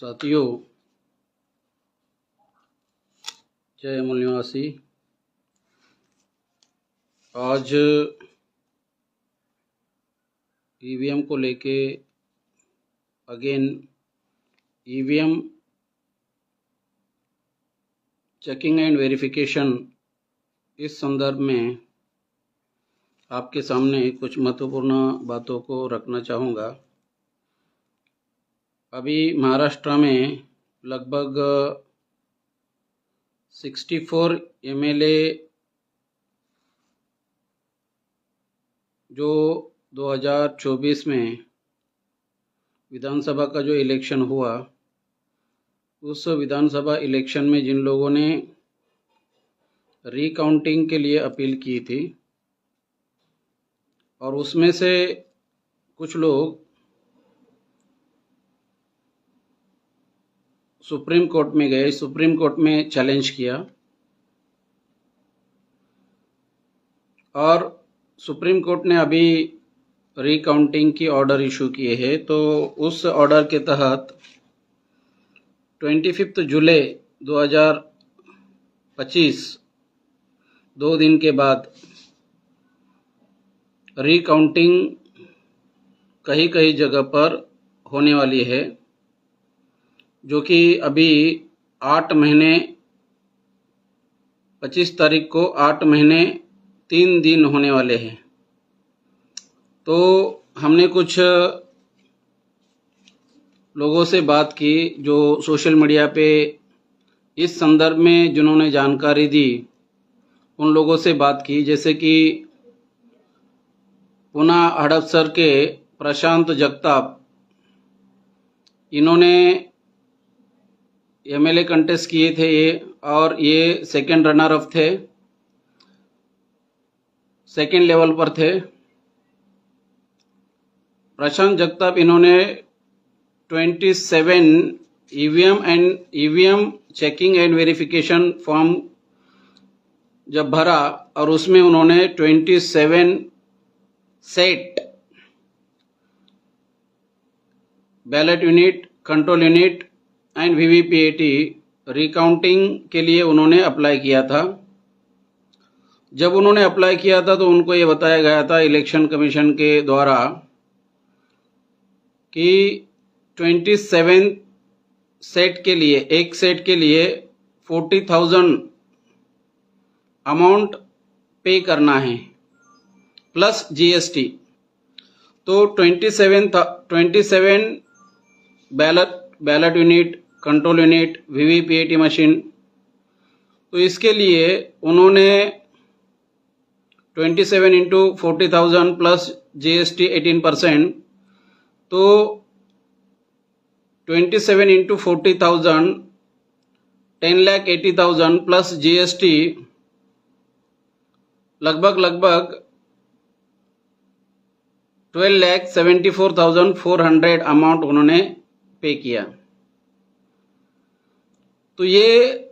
साथियों, जय मूल निवासी। आज ईवीएम को लेके again EVM checking and verification, इस संदर्भ में आपके सामने कुछ महत्वपूर्ण बातों को रखना चाहूँगा। अभी महाराष्ट्र में लगभग 64 एमएलए जो 2024 में विधानसभा का जो इलेक्शन हुआ, उस विधानसभा इलेक्शन में जिन लोगों ने रिकाउंटिंग के लिए अपील की थी और उसमें से कुछ लोग सुप्रीम कोर्ट में गए, सुप्रीम कोर्ट में चैलेंज किया और सुप्रीम कोर्ट ने अभी रिकाउंटिंग की ऑर्डर इशू किए हैं। तो उस ऑर्डर के तहत 25 जुलाई 2025 2 दिन के बाद रिकाउंटिंग कहीं कहीं जगह पर होने वाली है, जो कि अभी 8 महीने 25 तारीख को 8 महीने 3 दिन होने वाले हैं। तो हमने कुछ लोगों से बात की जो सोशल मीडिया पे इस संदर्भ में जिन्होंने जानकारी दी, उन लोगों से बात की, जैसे कि पुणे हड़पसर के प्रशांत जगताप, इन्होंने एमएलए कंटेस्ट किए थे ये, और ये सेकंड रनर अप थे, सेकंड लेवल पर थे। प्रशांत जगताप इन्होंने 27 EVM checking and verification form जब भरा और उसमें उन्होंने 27 set ballot unit, control unit and VVPAT recounting के लिए उन्होंने अप्लाई किया था। जब उन्होंने अप्लाई किया था तो उनको ये बताया गया था इलेक्शन कमीशन के द्वारा कि 27 सेट के लिए, एक सेट के लिए 40,000 अमाउंट पे करना है प्लस जीएसटी। तो 27 ballot unit, control unit, VVPAT machine, तो इसके लिए उन्होंने 27 इंटू 40,000 प्लस जीएसटी 18%, तो 27 इंटू 40,000 10,80,000 प्लस जीएसटी लगभग 12,74,400 अमाउंट उन्होंने पे किया। तो ये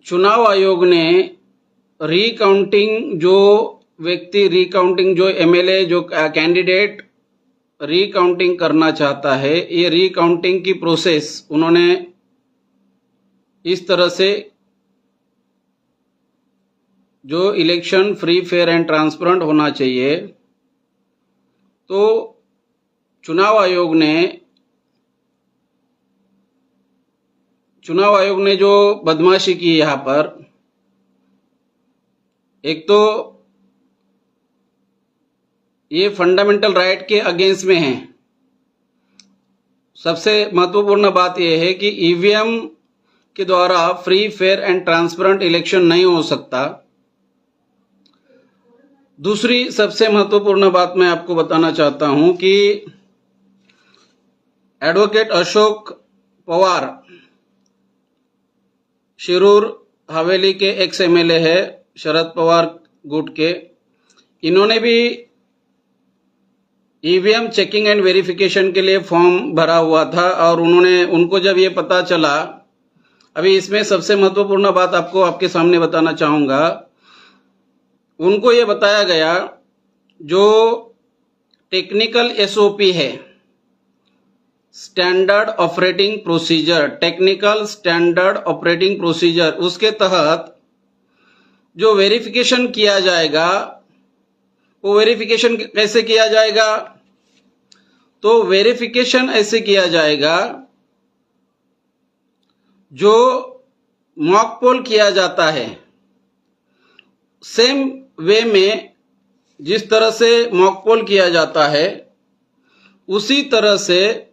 चुनाव आयोग ने रिकाउंटिंग, जो व्यक्ति रिकाउंटिंग, जो एमएलए, जो कैंडिडेट रिकाउंटिंग करना चाहता है, ये रिकाउंटिंग की प्रोसेस उन्होंने इस तरह से, जो election free, fair and transparent होना चाहिए, तो चुनाव आयोग ने जो बदमाशी की यहाँ पर, एक तो ये फंडामेंटल राइट के अगेंस्ट में है। सबसे महत्वपूर्ण बात यह है कि ईवीएम के द्वारा free, fair and transparent election नहीं हो सकता। दूसरी सबसे महत्वपूर्ण बात मैं आपको बताना चाहता हूं कि एडवोकेट अशोक पवार, शिरूर हवेली के एक्स एमएलए है, शरद पवार गुट के, इन्होंने भी ईवीएम चेकिंग एंड वेरिफिकेशन के लिए फॉर्म भरा हुआ था और उनको जब ये पता चला, अभी इसमें सबसे महत्वपूर्ण बात आपको आपके सामने बताना चाहूंगा, उनको ये बताया गया जो टेक्निकल एसओपी है, standard operating procedure, technical standard operating procedure, उसके तहत जो वेरिफिकेशन किया जाएगा वो वेरिफिकेशन कैसे किया जाएगा? तो वेरिफिकेशन ऐसे किया जाएगा, जो मॉक पोल किया जाता है सेम वे में, जिस तरह से मॉक पोल किया जाता है उसी तरह से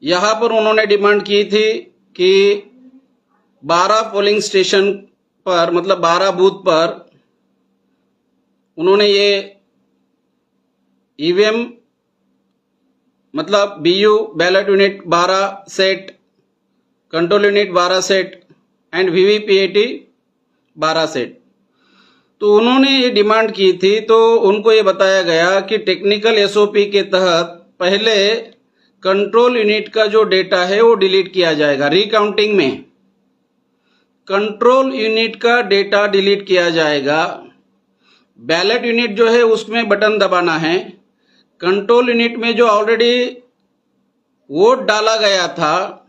यहां पर उन्होंने डिमांड की थी कि 12 पोलिंग स्टेशन पर, मतलब 12 बूथ पर उन्होंने ये ईवीएम मतलब BU ballot unit 12 set, control unit 12 set and VVPAT 12 set. तो उन्होंने ये डिमांड की थी, तो उनको ये बताया गया कि टेक्निकल एसओपी के तहत पहले कंट्रोल यूनिट का जो डेटा है वो डिलीट किया जाएगा। रिकाउंटिंग में कंट्रोल यूनिट का डेटा डिलीट किया जाएगा। बैलेट यूनिट जो है उसमें बटन दबाना है। कंट्रोल यूनिट में जो ऑलरेडी वोट डाला गया था,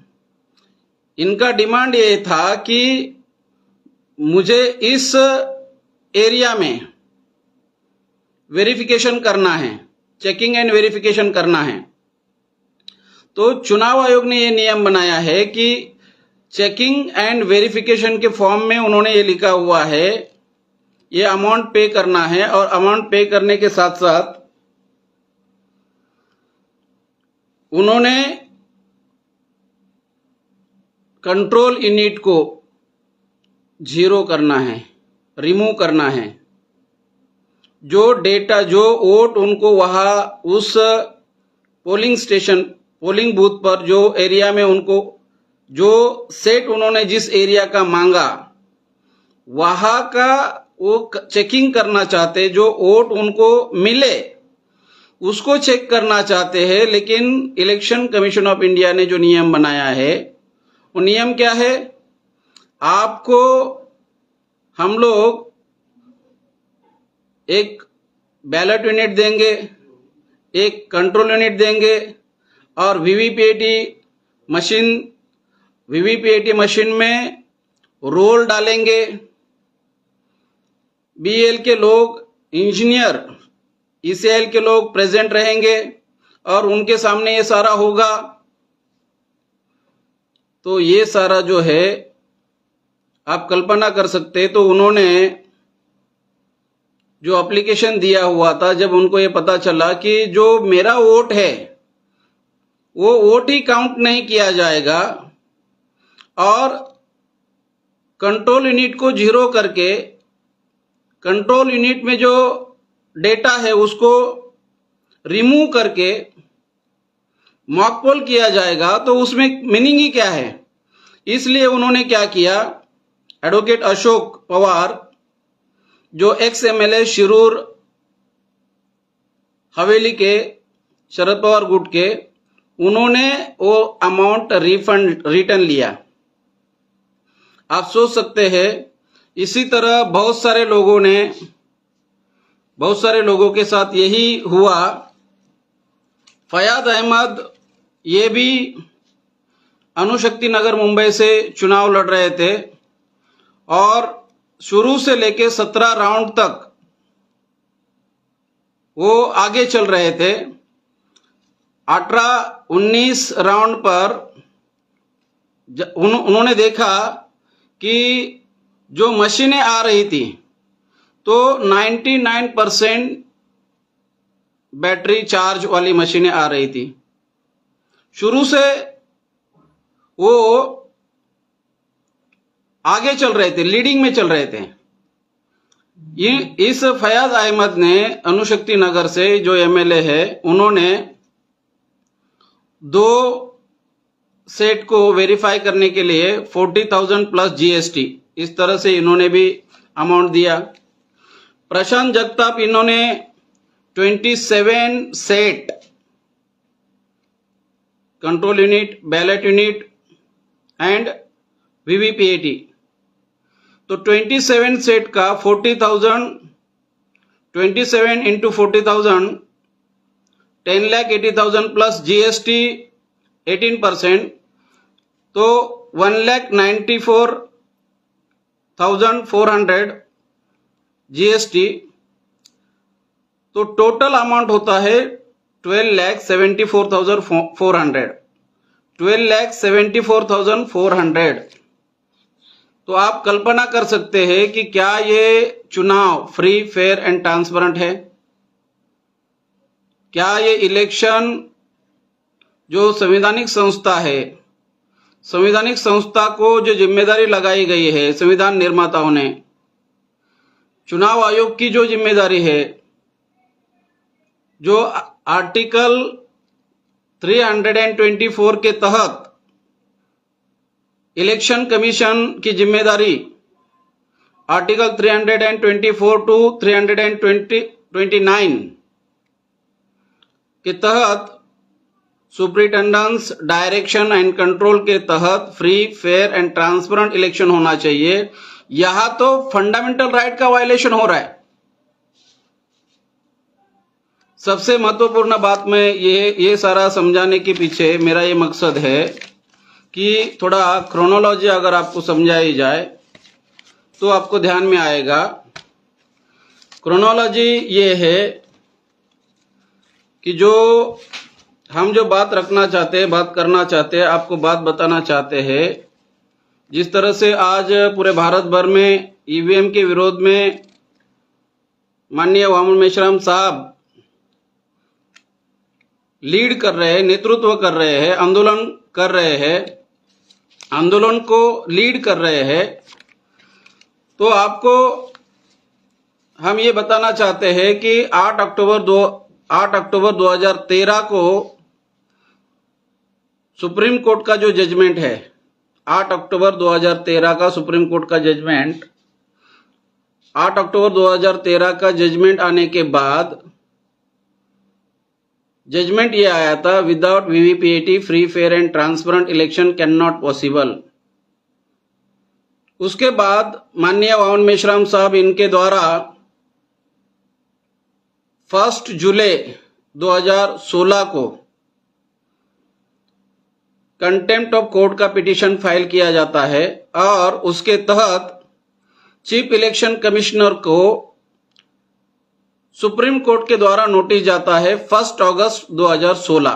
इनका डिमांड ये था कि मुझे इस एरिया में वेरिफिकेशन करना है, चेकिंग एंड वेरिफिकेशन करना है। तो चुनाव आयोग ने ये नियम बनाया है कि चेकिंग एंड वेरिफिकेशन के फॉर्म में उन्होंने ये लिखा हुआ है, ये अमाउंट पे करना है, और अमाउंट पे करने के साथ साथ उन्होंने कंट्रोल यूनिट को 0 करना है, रिमूव करना है। जो डेटा, जो वोट उनको वहां उस पोलिंग स्टेशन, पोलिंग बूथ पर जो एरिया में उनको जो सेट उन्होंने जिस एरिया का मांगा वहां का वो चेकिंग करना चाहते, जो वोट उनको मिले उसको चेक करना चाहते हैं। लेकिन इलेक्शन कमीशन ऑफ इंडिया ने जो नियम बनाया है वो नियम क्या है? आपको हम लोग एक बैलेट यूनिट देंगे, एक कंट्रोल यूनिट देंगे और वीवीपीएटी मशीन में रोल डालेंगे। बीएल के लोग, इंजीनियर, ईसीएल के लोग प्रेजेंट रहेंगे और उनके सामने ये सारा होगा। तो ये सारा जो है आप कल्पना कर सकते हैं। तो उन्होंने जो एप्लीकेशन दिया हुआ था, जब उनको ये पता चला कि जो मेरा वोट है वो वोट ही काउंट नहीं किया जाएगा और कंट्रोल यूनिट को 0 करके कंट्रोल यूनिट में जो डेटा है उसको रिमूव करके मॉक पोल किया जाएगा, तो उसमें मीनिंग ही क्या है? इसलिए उन्होंने क्या किया, एडवोकेट अशोक पवार जो एक्स एमएलए शिरूर हवेली के, शरद पवार गुट के, उन्होंने वो अमाउंट रिटर्न लिया। आप सोच सकते हैं, इसी तरह बहुत सारे लोगों के साथ यही हुआ। फयाद अहमद ये भी अणुशक्ति नगर मुंबई से चुनाव लड़ रहे थे और शुरू से लेके 17 राउंड तक वो आगे चल रहे थे। 18-19 राउंड पर उन्होंने देखा कि जो मशीनें आ रही थी तो 99% बैटरी चार्ज वाली मशीनें आ रही थी। शुरू से वो आगे चल रहे थे, लीडिंग में चल रहे थे। इस फयाज अहमद ने अणुशक्ति नगर से जो एमएलए है, उन्होंने 2 सेट को वेरीफाई करने के लिए 40,000 प्लस जीएसटी, इस तरह से इन्होंने भी अमाउंट दिया। प्रशांत जगताप, इन्होंने 27 set control unit, ballot unit and VVPAT, तो 27 सेट का 40,000, 27 इंटू 40,000 10,80,000 प्लस GST 18%, तो 1,94,400 GST, तो टोटल अमाउंट होता है 12,74,400, 12,74,400। तो आप कल्पना कर सकते हैं कि क्या ये चुनाव फ्री, फेयर एंड ट्रांसपेरेंट है? क्या ये इलेक्शन जो संवैधानिक संस्था है, संवैधानिक संस्था को जो जिम्मेदारी लगाई गई है संविधान निर्माताओं ने, चुनाव आयोग की जो जिम्मेदारी है, जो आर्टिकल 324 के तहत इलेक्शन कमीशन की जिम्मेदारी, आर्टिकल 324 टू 329 के तहत सुपरिटेंडेंस डायरेक्शन एंड कंट्रोल के तहत free, fair and transparent election होना चाहिए। यहां तो फंडामेंटल राइट का वायलेशन हो रहा है। सबसे महत्वपूर्ण बात में ये सारा समझाने के पीछे मेरा ये मकसद है कि थोड़ा क्रोनोलॉजी अगर आपको समझाई जाए तो आपको ध्यान में आएगा। क्रोनोलॉजी ये है कि जो हम जो बात रखना चाहते हैं, बात करना चाहते हैं, आपको बात बताना चाहते हैं, जिस तरह से आज पूरे भारत भर में ईवीएम के विरोध में माननीय वामन मेश्राम साहब लीड कर रहे हैं, नेतृत्व कर रहे हैं, आंदोलन कर रहे हैं, आंदोलन को लीड कर रहे हैं, तो आपको हम ये बताना चाहते हैं कि 8 अक्टूबर 2013 को सुप्रीम कोर्ट का जो जजमेंट है, 8 अक्टूबर 2013 का सुप्रीम कोर्ट का जजमेंट, 8 अक्टूबर 2013 का जजमेंट आने के बाद जजमेंट ये आया था, without VVPAT free, fair and transparent election can not possible. उसके बाद माननीय वामन मेश्राम साहब इनके द्वारा 1 जुलाई 2016 को कंटेम्प्ट ऑफ कोर्ट का पिटीशन फाइल किया जाता है और उसके तहत चीफ इलेक्शन कमिश्नर को सुप्रीम कोर्ट के द्वारा नोटिस जाता है 1 अगस्त 2016,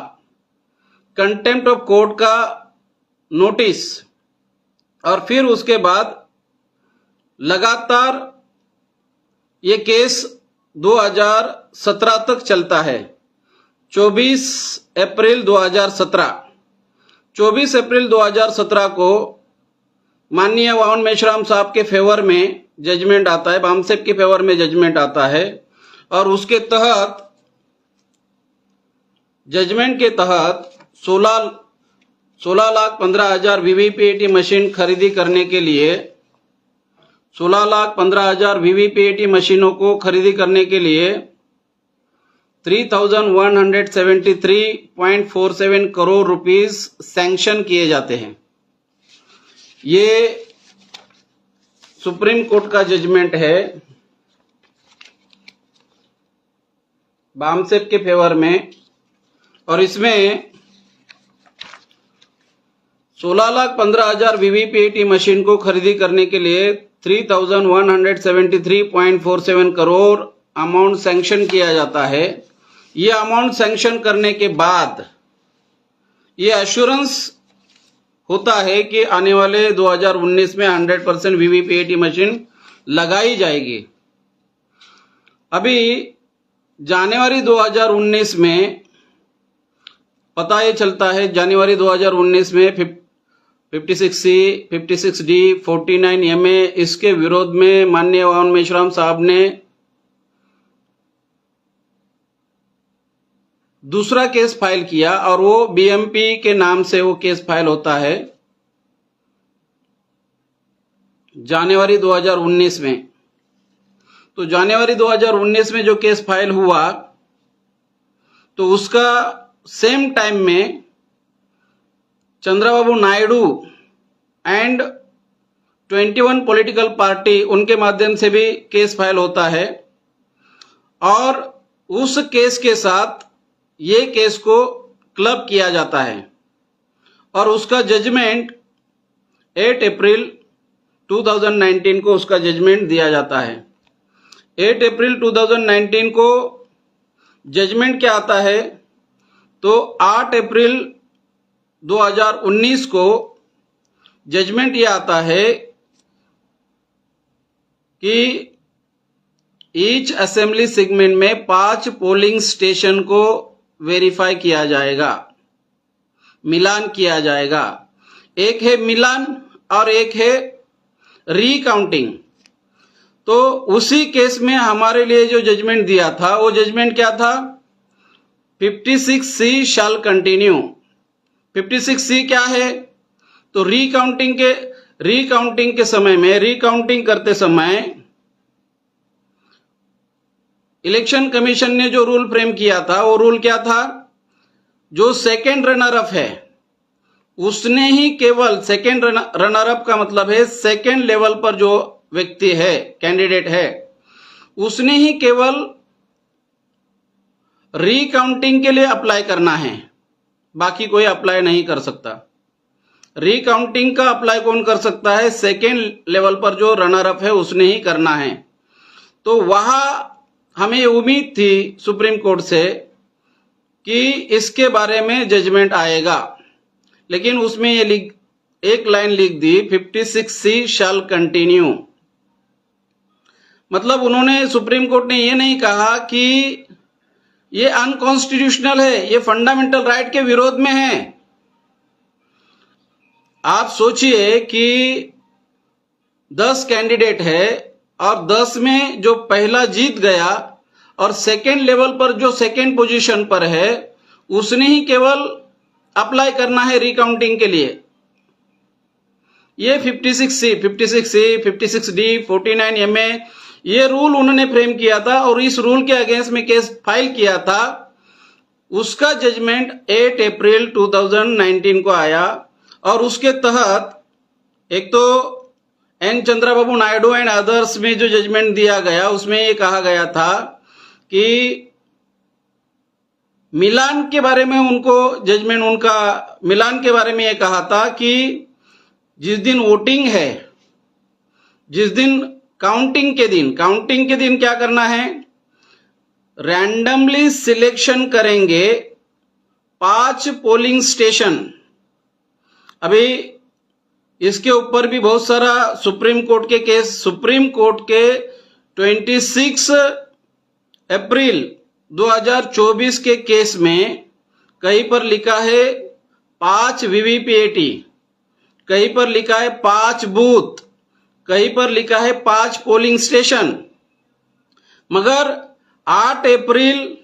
कंटेम्प्ट ऑफ कोर्ट का नोटिस। और फिर उसके बाद लगातार ये केस 2017 तक चलता है। 24 अप्रैल 2017 को माननीय वामन मेश्राम साहब के फेवर में जजमेंट आता है, बामसेप के फेवर में जजमेंट आता है और उसके तहत जजमेंट के तहत 16,15,000 वीवीपीएटी मशीन खरीदी करने के लिए 16,15,000 वीवीपीएटी मशीनों को खरीदी करने के लिए 3,173.47 करोड़ रुपीस सैंक्शन किए जाते हैं। ये सुप्रीम कोर्ट का जजमेंट है बामसेप के फेवर में, और इसमें 16,15,000 वीवीपीएटी मशीन को खरीदी करने के लिए 3,173.47 करोड़ अमाउंट सैंक्शन किया जाता है। ये अमाउंट सैंक्शन करने के बाद ये एश्योरेंस होता है कि आने वाले 2019 में 100% वीवीपीएटी मशीन लगाई जाएगी। अभी जनवरी 2019 में पता ये चलता है, जनवरी 2019 में 56C, 56D, 49MA इसके विरोध में माननीय वामन मेश्राम साहब ने दूसरा केस फाइल किया और वो बीएमपी के नाम से वो केस फाइल होता है जनवरी 2019 में। तो जनवरी 2019 में जो केस फाइल हुआ तो उसका सेम टाइम में Chandrababu Naidu and 21 political party उनके माध्यम से भी केस फाइल होता है और उस केस के साथ ये केस को क्लब किया जाता है और उसका जजमेंट 8 अप्रैल 2019 को उसका जजमेंट दिया जाता है। 8 अप्रैल 2019 को जजमेंट क्या आता है, तो 8 अप्रैल 2019 को जजमेंट ये आता है कि ईच असेंबली सेगमेंट में 5 पोलिंग स्टेशन को वेरीफाई किया जाएगा, मिलान किया जाएगा। एक है मिलान और एक है रीकाउंटिंग। तो उसी केस में हमारे लिए जो जजमेंट दिया था वो जजमेंट क्या था, 56C शैल कंटिन्यू। 56C क्या है, तो रीकाउंटिंग के समय में, रीकाउंटिंग करते समय इलेक्शन कमीशन ने जो रूल फ्रेम किया था वो रूल क्या था, जो सेकेंड रनर अप है उसने ही केवल, सेकेंड रनर अप का मतलब है सेकेंड लेवल पर जो व्यक्ति है, कैंडिडेट है, उसने ही केवल रीकाउंटिंग के लिए अप्लाई करना है, बाकी कोई अप्लाई नहीं कर सकता। रीकाउंटिंग का अप्लाई कौन कर सकता है, सेकेंड लेवल पर जो रनर अप है उसने ही करना है। तो वहां हमें उम्मीद थी सुप्रीम कोर्ट से कि इसके बारे में जजमेंट आएगा, लेकिन उसमें ये एक लाइन लिख दी, 56C शैल कंटिन्यू। मतलब उन्होंने, सुप्रीम कोर्ट ने ये नहीं कहा कि ये अनकॉन्स्टिट्यूशनल है, ये फंडामेंटल राइट के विरोध में है। आप सोचिए कि 10 कैंडिडेट है और 10 में जो पहला जीत गया और सेकेंड लेवल पर जो सेकेंड पोजीशन पर है उसने ही केवल अप्लाई करना है रिकाउंटिंग के लिए। ये 56C, 56D, 49MA ये रूल उन्होंने फ्रेम किया था और इस रूल के अगेंस्ट में केस फाइल किया था। उसका जजमेंट 8 अप्रैल 2019 को आया और उसके तहत एक तो N Chandrababu Naidu and others में जो जजमेंट दिया गया उसमें ये कहा गया था कि मिलान के बारे में उनको जजमेंट, उनका मिलान के बारे में ये कहा था कि जिस दिन वोटिंग है, जिस दिन काउंटिंग के दिन क्या करना है, रैंडमली सिलेक्शन करेंगे 5 पोलिंग स्टेशन। अभी इसके ऊपर भी बहुत सारा सुप्रीम कोर्ट के केस, सुप्रीम कोर्ट के 26 अप्रैल 2024 के केस में कहीं पर लिखा है 5 वीवीपीएटी, कहीं पर लिखा है 5 बूथ, कहीं पर लिखा है 5 पोलिंग स्टेशन। मगर 8 अप्रैल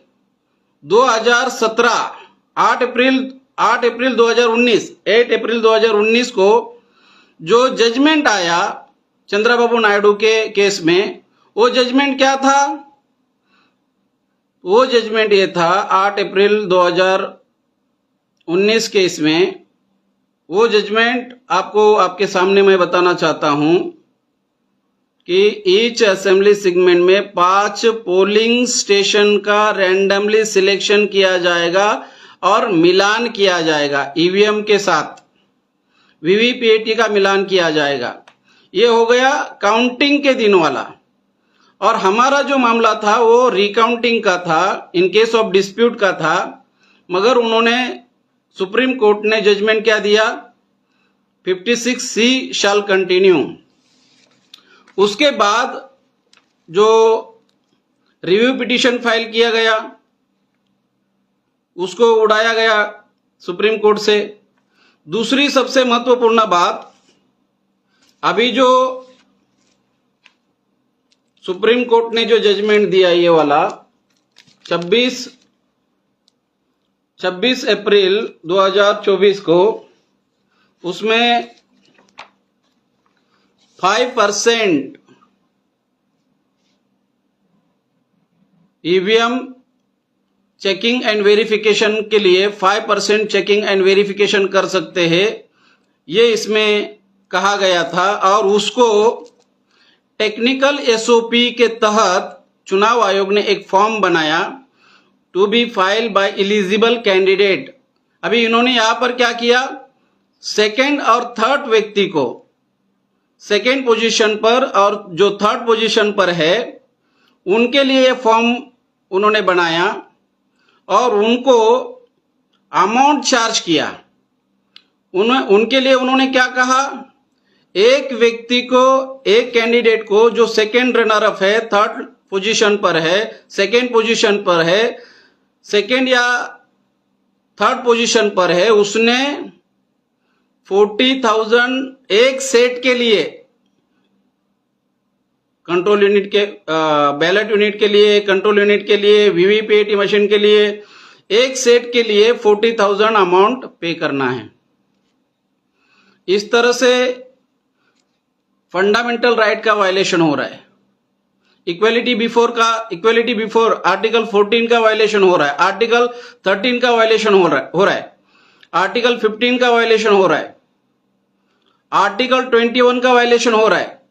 2017, 8 अप्रैल 2019 को जो जजमेंट आया चंद्रबाबू नायडू के केस में, वो जजमेंट क्या था, वो जजमेंट ये था 8 अप्रैल 2019 केस में। वो जजमेंट आपको, आपके सामने मैं बताना चाहता हूं कि ईच असेंबली सेगमेंट में 5 पोलिंग स्टेशन का रैंडमली सिलेक्शन किया जाएगा और मिलान किया जाएगा ईवीएम के साथ, वीवीपीएटी का मिलान किया जाएगा। ये हो गया काउंटिंग के दिन वाला। और हमारा जो मामला था वो रिकाउंटिंग का था, इन केस ऑफ डिस्प्यूट का था। मगर उन्होंने, सुप्रीम कोर्ट ने जजमेंट क्या दिया, 56C शैल कंटिन्यू। उसके बाद जो रिव्यू पिटीशन फाइल किया गया उसको उड़ाया गया सुप्रीम कोर्ट से। दूसरी सबसे महत्वपूर्ण बात, अभी जो सुप्रीम कोर्ट ने जो जजमेंट दिया ये वाला 26 अप्रैल 2024 को, उसमें 5% ईवीएम चेकिंग एंड वेरिफिकेशन के लिए 5% चेकिंग एंड वेरिफिकेशन कर सकते हैं, ये इसमें कहा गया था। और उसको टेक्निकल एसओपी के तहत चुनाव आयोग ने एक फॉर्म बनाया to be file by eligible candidate. अभी इन्होंने यहां पर क्या किया, सेकेंड और थर्ड व्यक्ति को सेकेंड पोजीशन पर और जो थर्ड पोजीशन पर है उनके लिए ये फॉर्म उन्होंने बनाया और उनको अमाउंट चार्ज किया। उनके लिए उन्होंने क्या कहा, एक व्यक्ति को, एक कैंडिडेट को जो सेकेंड रनर अप है, थर्ड पोजीशन पर है, सेकेंड पोजीशन पर है, सेकेंड या थर्ड पोजीशन पर है, उसने 40,000 एक सेट के लिए, कंट्रोल यूनिट के बैलेट यूनिट के लिए, कंट्रोल यूनिट के लिए, वीवीपीएटी मशीन के लिए, एक सेट के लिए 40,000 अमाउंट पे करना है। इस तरह से फंडामेंटल राइट का वायलेशन हो रहा है। इक्वलिटी बिफोर आर्टिकल 14 का वायलेशन हो रहा है, आर्टिकल 13 का वायलेशन हो रहा है, आर्टिकल 15 का वायलेशन हो रहा है, आर्टिकल 21 का वायलेशन हो रहा है,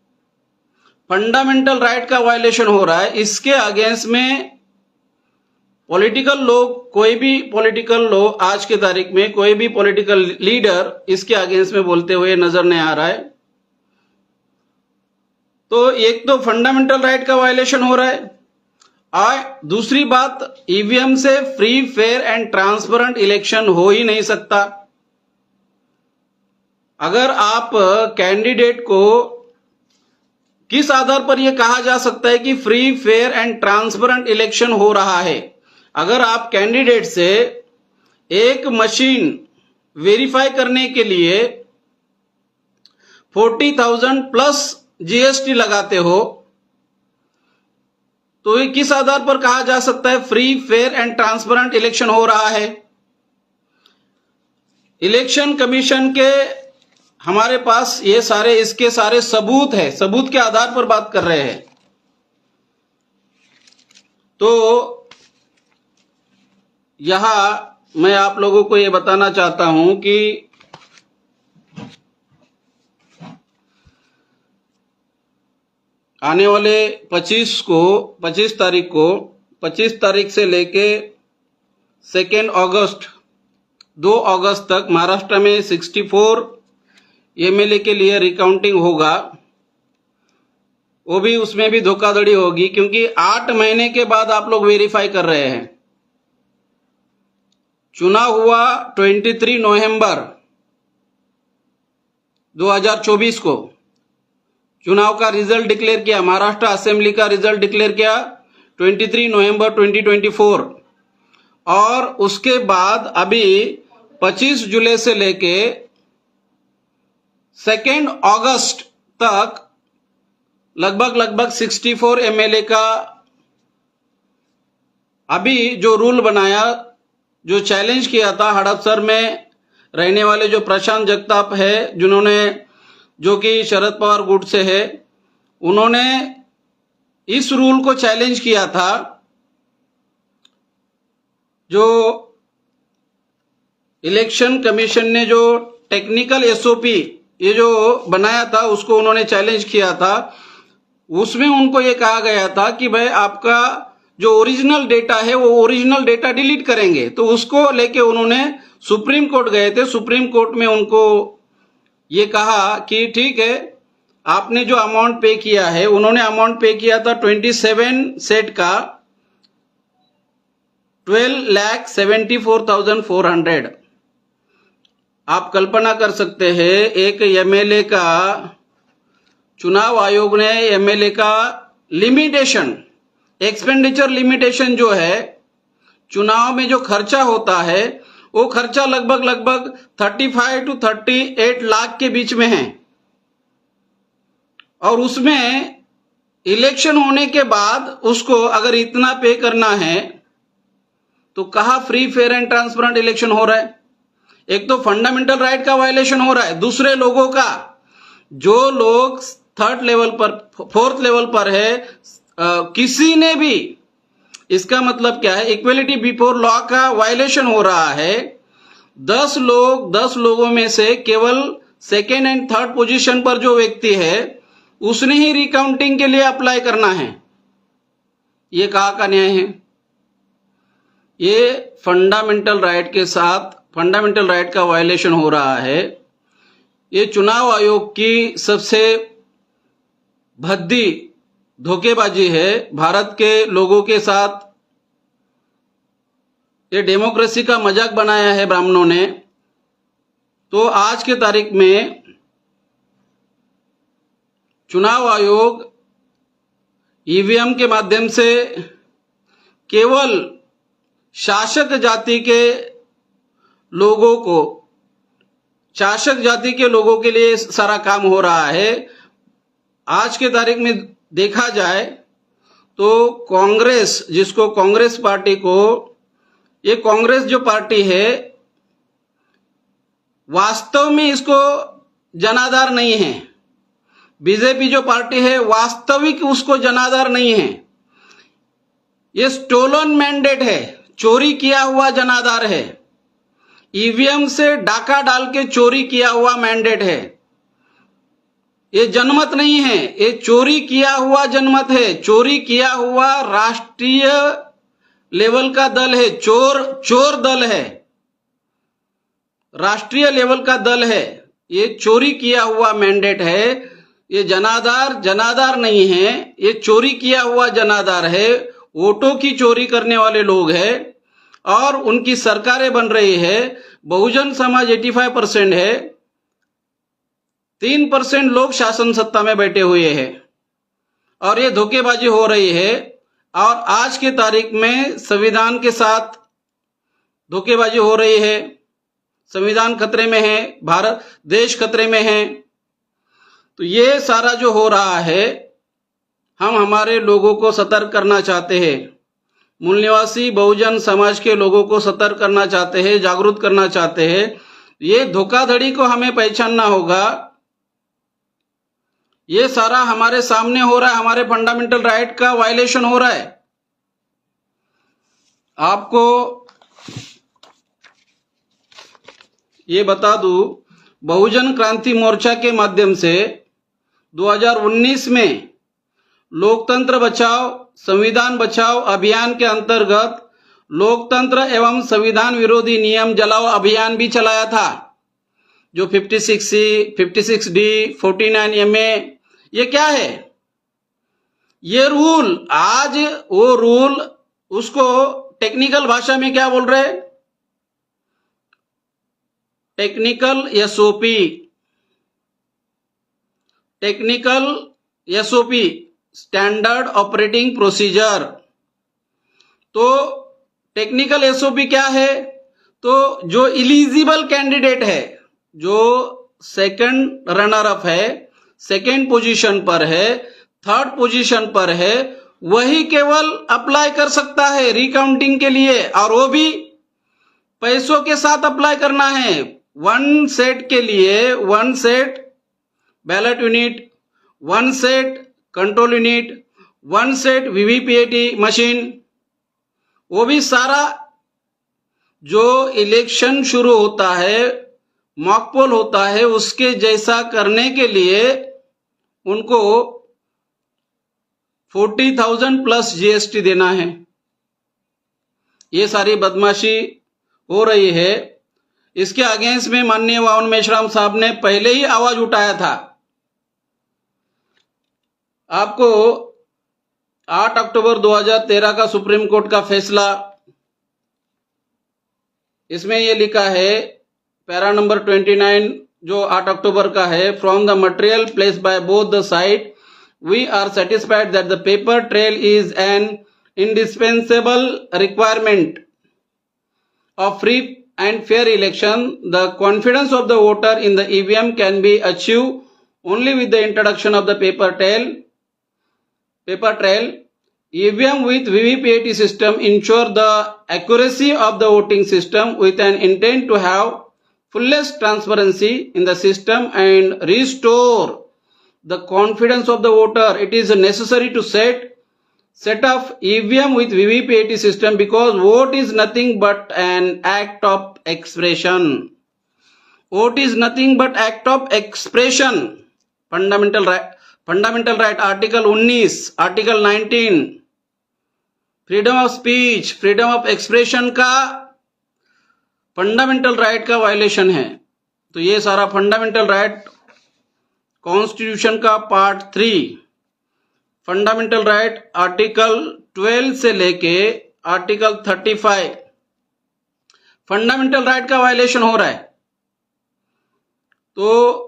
फंडामेंटल राइट का वायलेशन हो रहा है। इसके अगेंस्ट में पॉलिटिकल लोग, कोई भी पॉलिटिकल लोग आज के तारीख में कोई भी पॉलिटिकल लीडर इसके अगेंस्ट में बोलते हुए नजर नहीं आ रहा है। तो एक तो फंडामेंटल राइट का वायलेशन हो रहा है और दूसरी बात, ईवीएम से free, fair and transparent election हो ही नहीं सकता। अगर आप कैंडिडेट को, किस आधार पर यह कहा जा सकता है कि free, fair and transparent election हो रहा है? अगर आप कैंडिडेट से एक मशीन वेरीफाई करने के लिए 40,000 प्लस जीएसटी लगाते हो, तो ये किस आधार पर कहा जा सकता है free, fair and transparent election हो रहा है? इलेक्शन कमीशन के हमारे पास ये सारे, इसके सारे सबूत है, सबूत के आधार पर बात कर रहे हैं। तो यहां मैं आप लोगों को ये बताना चाहता हूं कि आने वाले 25 तारीख से लेके 2 अगस्त 2 अगस्त तक महाराष्ट्र में 64 एमएलए के लिए रिकाउंटिंग होगा। वो भी, उसमें भी धोखाधड़ी होगी क्योंकि 8 महीने के बाद आप लोग वेरीफाई कर रहे हैं। चुनाव हुआ 23 नवंबर 2024 को, चुनाव का रिजल्ट डिक्लेयर किया, महाराष्ट्र असेंबली का रिजल्ट डिक्लेयर किया 23 नवंबर 2024 और उसके बाद अभी 25 जुलाई से लेके 2 अगस्त तक लगभग 64 एमएलए का अभी जो रूल बनाया, जो चैलेंज किया था हड़पसर में रहने वाले जो प्रशांत जगताप है, जिन्होंने, जो कि शरद पवार गुट से है, उन्होंने इस रूल को चैलेंज किया था। जो इलेक्शन कमीशन ने जो टेक्निकल एसओपी ये जो बनाया था उसको उन्होंने चैलेंज किया था। उसमें उनको ये कहा गया था कि भाई आपका जो ओरिजिनल डेटा है वो ओरिजिनल डेटा डिलीट करेंगे। तो उसको लेके उन्होंने सुप्रीम कोर्ट गए थे। सुप्रीम कोर्ट में उनको ये कहा कि ठीक है, आपने जो अमाउंट पे किया है, उन्होंने अमाउंट पे किया था 27 सेट का 12,74,400। आप कल्पना कर सकते हैं, एक एमएलए का, चुनाव आयोग ने एमएलए का लिमिटेशन, एक्सपेंडिचर लिमिटेशन जो है, चुनाव में जो खर्चा होता है वो खर्चा लगभग 35 to 38 लाख के बीच में है। और उसमें इलेक्शन होने के बाद उसको अगर इतना पे करना है तो कहाँ free, fair and transparent election हो रहा है? एक तो फंडामेंटल राइट का वायलेशन हो रहा है, दूसरे लोगों का, जो लोग 3rd लेवल पर, 4th लेवल पर है, किसी ने भी, इसका मतलब क्या है, इक्वलिटी बिफोर लॉ का वायलेशन हो रहा है। 10 लोगों में से केवल 2nd एंड 3rd पोजीशन पर जो व्यक्ति है उसने ही रिकाउंटिंग के लिए अप्लाई करना है। ये कहाँ का न्याय है? ये फंडामेंटल राइट के साथ फंडामेंटल राइट का वायलेशन हो रहा है। ये चुनाव आयोग की सबसे भद्दी धोखेबाजी है। भारत के लोगों के साथ ये डेमोक्रेसी का मजाक बनाया है ब्राह्मणों ने। तो आज के तारीख में चुनाव आयोग ईवीएम के माध्यम से केवल शासक जाति के लोगों के लिए सारा काम हो रहा है। आज के तारीख में देखा जाए तो कांग्रेस, जिसको कांग्रेस पार्टी को, ये कांग्रेस जो पार्टी है वास्तव में इसको जनाधार नहीं है। बीजेपी जो पार्टी है वास्तविक उसको जनाधार नहीं है। ये स्टोलन मैंडेट है, चोरी किया हुआ जनाधार है। ईवीएम से डाका डाल के चोरी किया हुआ मैंडेट है। ये जनमत नहीं है, ये चोरी किया हुआ जनमत है। चोरी किया हुआ राष्ट्रीय लेवल का दल है, चोर दल है, राष्ट्रीय लेवल का दल है। ये चोरी किया हुआ मैंडेट है। ये जनाधार नहीं है, ये चोरी किया हुआ जनाधार है। वोटों की चोरी करने वाले लोग हैं और उनकी सरकारें बन रही है। बहुजन समाज 85% है, 3% लोग शासन सत्ता में बैठे हुए हैं और ये धोखेबाजी हो रही है। और आज के तारीख में संविधान के साथ धोखेबाजी हो रही है। संविधान खतरे में है, भारत देश खतरे में है। तो ये सारा जो हो रहा है, हम हमारे लोगों को सतर्क करना चाहते हैं। मूल निवासी बहुजन समाज के लोगों को सतर्क करना चाहते हैं, जागरूक करना चाहते हैं। ये धोखाधड़ी को हमें पहचानना होगा। ये सारा हमारे सामने हो रहा है, हमारे फंडामेंटल राइट का वायलेशन हो रहा है। आपको ये बता दूं, बहुजन क्रांति मोर्चा के माध्यम से 2019 में लोकतंत्र बचाओ संविधान बचाओ अभियान के अंतर्गत लोकतंत्र एवं संविधान विरोधी नियम जलाओ अभियान भी चलाया था। जो 56C, 56D, 49MA, ये क्या है? ये रूल, आज वो रूल, उसको टेक्निकल भाषा में क्या बोल रहे? Technical SOP, standard operating procedure. तो टेक्निकल एसओपी क्या है? तो जो इलिजिबल कैंडिडेट है, जो सेकंड रनर अप है, सेकंड पोजीशन पर है, थर्ड पोजीशन पर है, वही केवल अप्लाई कर सकता है रिकाउंटिंग के लिए। और वो भी पैसों के साथ अप्लाई करना है। 1 सेट के लिए 1 set ballot unit, 1 set control unit, 1 set VVPAT machine. वो भी सारा जो इलेक्शन शुरू होता है, मॉक पोल होता है, उसके जैसा करने के लिए उनको 40,000 प्लस जीएसटी देना है। ये सारी बदमाशी हो रही है। इसके अगेंस्ट में माननीय वावन मेश्राम साहब ने पहले ही आवाज उठाया था। आपको 8 अक्टूबर 2013 का सुप्रीम कोर्ट का फैसला, इसमें ये लिखा है, पैरा नंबर 29 जो 8 अक्टूबर का है, from the material place by both the side we are satisfied that the paper trail is an indispensable requirement of free and fair election. The confidence of the voter in the EVM can be achieved only with the introduction of the paper trail. EVM with VVPAT system ensure the accuracy of the voting system with an intent to have fullest transparency in the system and restore the confidence of the voter. It is necessary to set up EVM with VVPAT system because vote is nothing but an act of expression. Vote is nothing but act of expression. Fundamental right, Article 19, Article 19 freedom of speech, freedom of expression का fundamental right का violation है। तो ये सारा fundamental right constitution का part 3 fundamental right article 12 से लेके article 35 fundamental right का वायलेशन हो रहा है। तो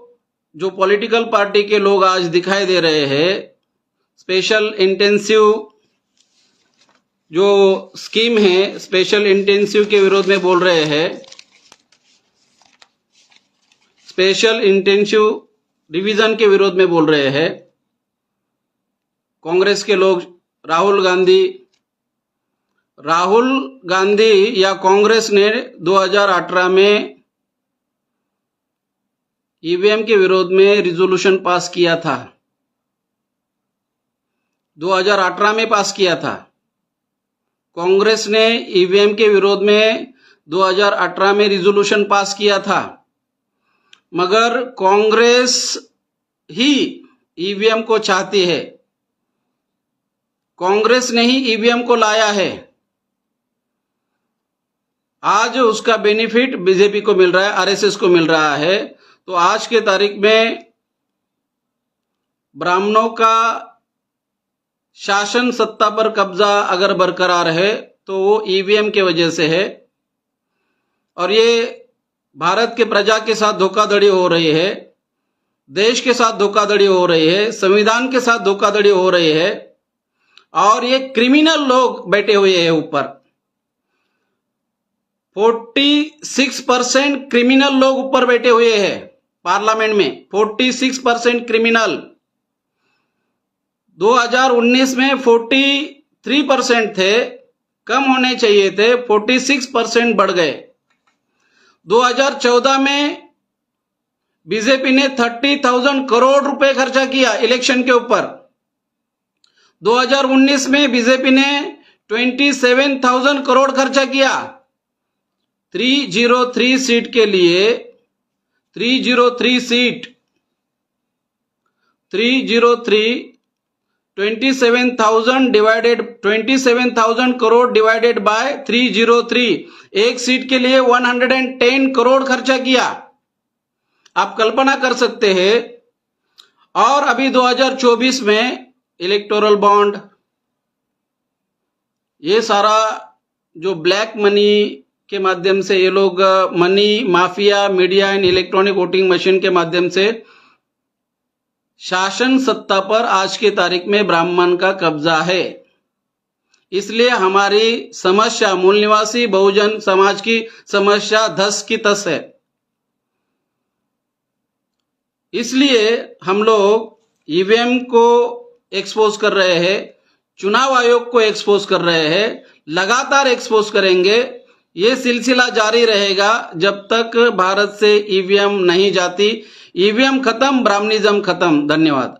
जो पॉलिटिकल पार्टी के लोग आज दिखाई दे रहे हैं, स्पेशल इंटेंसिव जो स्कीम है, स्पेशल इंटेंसिव के विरोध में बोल रहे हैं, स्पेशल इंटेंसिव डिवीजन के विरोध में बोल रहे हैं। कांग्रेस के लोग राहुल गांधी या कांग्रेस ने 2018 में ईवीएम के विरोध में रिजोल्यूशन पास किया था, 2018 में पास किया था। कांग्रेस ने ईवीएम के विरोध में 2018 में रिजोल्यूशन पास किया था, मगर कांग्रेस ही ईवीएम को चाहती है, कांग्रेस ने ही ईवीएम को लाया है। आज उसका बेनिफिट बीजेपी को मिल रहा है, आरएसएस को मिल रहा है। तो आज के तारीख में ब्राह्मणों का शासन सत्ता पर कब्जा अगर बरकरार है तो वो ईवीएम के वजह से है, और ये भारत के प्रजा के साथ धोखाधड़ी हो रही है, देश के साथ धोखाधड़ी हो रही है, संविधान के साथ धोखाधड़ी हो रही है, और ये क्रिमिनल लोग बैठे हुए हैं ऊपर। 46% क्रिमिनल लोग ऊपर बैठे हुए हैं पार्लियामेंट में, 46% क्रिमिनल। 2019 में 43% थे, कम होने चाहिए थे, 46% बढ़ गए। 2014 में बीजेपी ने 30,000 करोड़ रुपए खर्चा किया इलेक्शन के ऊपर। 2019 में बीजेपी ने 27,000 करोड़ खर्चा किया 303 सीट के लिए। 303 सीट, 27,000 करोड़ डिवाइडेड बाय 303, एक सीट के लिए 110 करोड़ खर्चा किया। आप कल्पना कर सकते हैं। और अभी 2024 में इलेक्टोरल बॉन्ड, ये सारा जो ब्लैक मनी के माध्यम से ये लोग money mafia, media and electronic voting machine के माध्यम से शासन सत्ता पर आज के तारीख में ब्राह्मण का कब्जा है। इसलिए हमारी समस्या, मूल निवासी बहुजन समाज की समस्या धस की तस है। इसलिए हम लोग ईवीएम को एक्सपोज कर रहे हैं, चुनाव आयोग को एक्सपोज कर रहे हैं, लगातार एक्सपोज करेंगे। ये सिलसिला जारी रहेगा जब तक भारत से ईवीएम नहीं जाती। ईवीएम खत्म, ब्राह्मणिज्म खत्म। धन्यवाद।